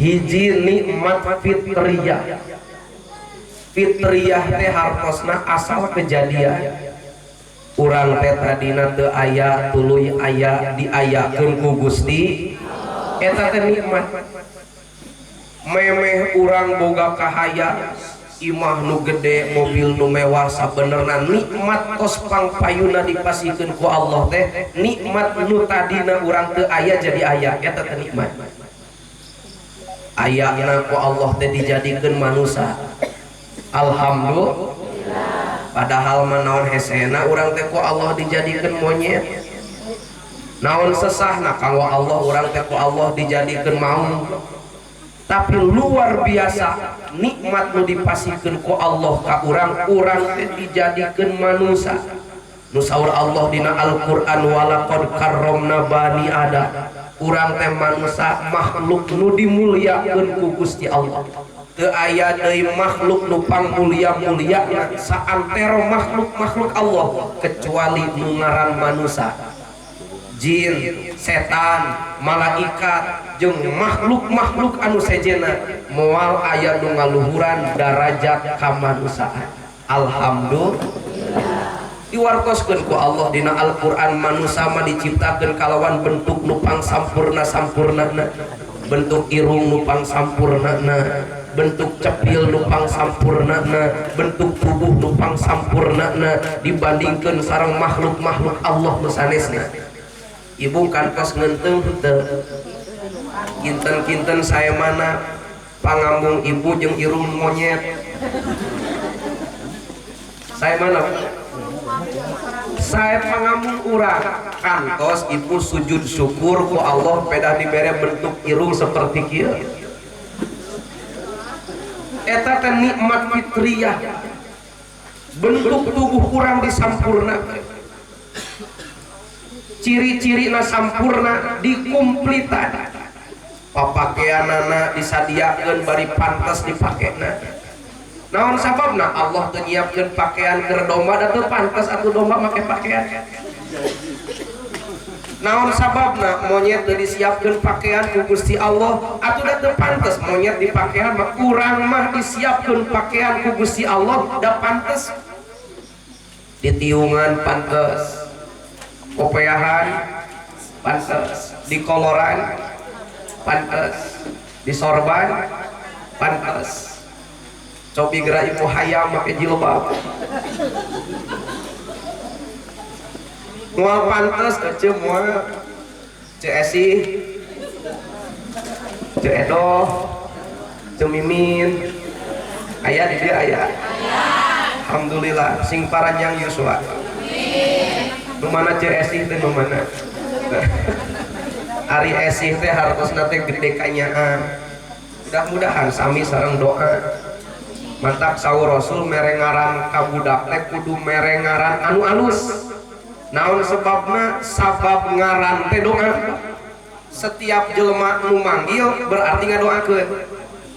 hiji nikmat fitriyah. Fitriyah teh hartosna asal kejadian urang teh tadina teu aya tuluy aya diayakeun ku Gusti eta teh nikmat. Memeh urang boga kahaya imah nu gede mobil nu mewah sabenerna nikmat tos pangpayuna dipasikeun ku Allah teh nikmat nu tadina urang teu aya jadi aya eta teh nikmat. Ayana ku Allah teh dijadikeun manusia alhamdulillah. Padahal manaon hesena urang teh ku Allah dijadikeun monyet, naon sesahna kanggo Allah urang teh ku Allah dijadikeun maung. Tapi luar biasa nikmat nu dipasikeun ku Allah ka urang teh dijadikeun manusia. Nu saur Allah dina Al-Qur'an walaqad karramna bani Adam, urang teh manusia makhluk nu dimulyakeun ku Gusti Allah. Teu aya deui makhluk nu pangmulia-mulia saantero makhluk-makhluk Allah kecuali nu ngaran manusia. Jin, setan, malaikat jeung makhluk-makhluk anu sejena moal aya nu ngaluhuran darajat kamanusiaan. Alhamdulillah. Diwartoskeun ku Allah dina Al-Qur'an manusia mah diciptakeun kalawan bentuk nu pangsampurna-sampurnana, bentuk irung nu pangsampurnana, bentuk cepil nu pangsampurnana, bentuk tubuh nu pangsampurnana dibandingkeun sareng makhluk-makhluk Allah nu sanesna. Ibu kantos ngenteung teu kinten-kinten saya mana pangambung ibu jeung irung monyet. Saya mana? Saya pangambung urang kantos ibu sujud syukur ku Allah pedah dibere bentuk irung seperti kieu. Eta teh nikmat fitriyah. Bentuk tubuh kurang disampurnakeun, ciri-cirina sampurna dikumplitan, papakeanana disadiakeun bari pantes dipakena. Naon sababna Allah teu nyiapkeun pakaian keur domba da teu pantes atuh domba make pakaian. Naon sababna monyet teu disiapkeun pakaian ku Gusti Allah atuh da teu pantes monyet dipakaian mah urang mah disiapkeun pakaian ku Gusti Allah da pantes. Ditiungan pantes, kopeahan pantes, dikoloran pantes, disorban pantes. Cobi geura ibu hayam make jilbab moal pantes ece moal Esi Ce Edo Ce Mimin aya di dia aya. Alhamdulillah sing paranjang Yuswa nu mana Ce Esi teh nu mana Ari Esi teh hartosna teh gede kanyaan. Mudah-mudahan sami sareng doa mantap saur Rasul merengaran kabudak teh kudu merengaran anu alus. Naon sebabna? Sabab ngaran teh doa. Setiap jelema nu manggil berarti ngadoakeun.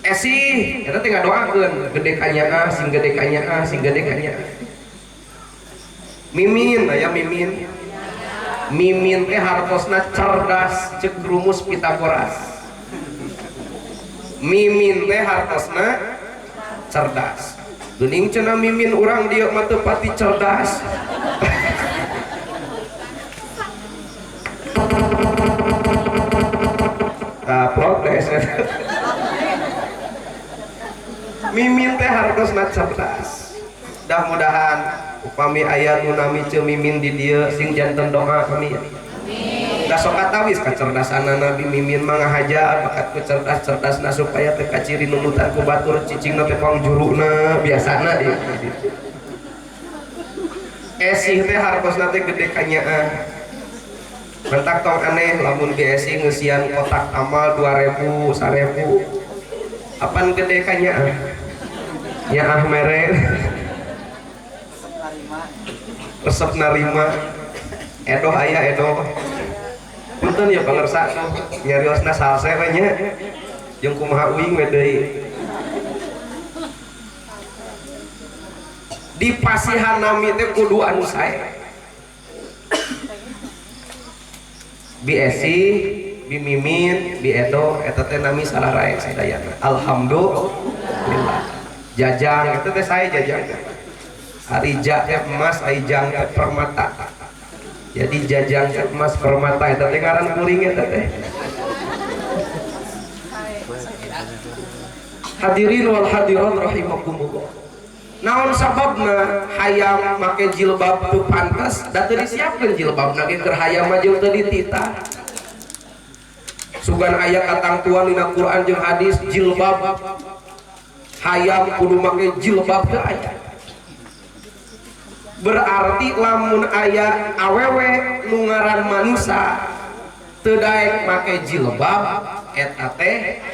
Esi eta teh ngadoakeun gede kanya sing gede kanya sing gede kanya. Mimin aya Mimin. Mimin teh hartosna cerdas ceuk rumus Pitagoras. Mimin teh hartosna cerdas. Geuning cenah Mimin urang dieu mah teu pati cerdas. Protes. Mimin teh hartosna cerdas. Mudah-mudahan upami aya nu nami Ce Mimin di dieu sing janten doa kami. Da sok atawis kacerdasan Nabi Mimin mah ngahaja bakat ku cerdas-cerdasna supaya teu kaciri nunutan ku batur cicingna teh pangjuruna biasana di. Esih teh hartosna teh gede kanyaan. Mentak tong aneh lamun di Esi ngeusian kotak amal 2000 1000. Apan gede kanyaan. Nyaah mere. Resep narima. Edo aya edo. Punten ya pangersa nyariosna salse we nya. Jeung kumaha uing we deui. Di pasihan nami teh kudu anu sae. BSC bimimin biedo eta teh nami salah raek sadayana. Alhamdulillah. Jajang itu teh saya jajang teh arija teh emas aijang teh permata. Jadi jajang teh emas permata eta teh ngaran kuring eta teh. Hadirin wal hadirat rahimakumullah. Naon sababna hayam make jilbab teu pantas da teu disiapkeun jilbabna ge keur hayam mah jeung teu ditita. Sugan aya katangtuan dina Quran jeung hadis jilbab hayam kudu make jilbab teu aya. Berarti lamun aya awewe nu ngaran manusa teu daek make jilbab eta teh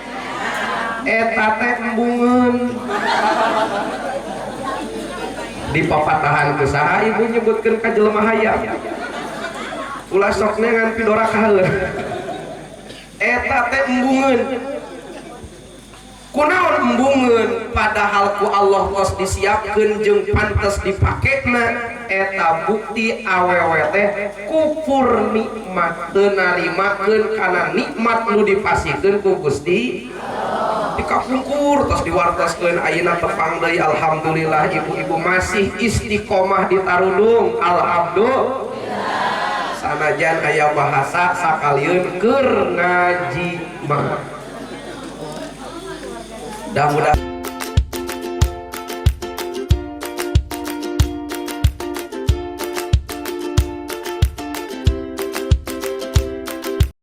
embungeun. Di papatahan ku saha ibu nyebutkeun ka jelema hayam. Ulah sokna ngan pidora kaheula. Eta teh embungeun. Kunaon embungeun padahal ku Allah tos disiapkeun jeung pantes dipakena eta bukti awewe teh kufur nikmat teu narimakeun kana nikmat nu dipasikeun ku Gusti dikapungkur tos diwartoskeun ayeuna tepang deui. Alhamdulillah ibu-ibu masih istiqomah di tarudung. Alhamdulillah. Sanajan aya bahasa sakalieun keur ngaji mah. Mudah-mudahan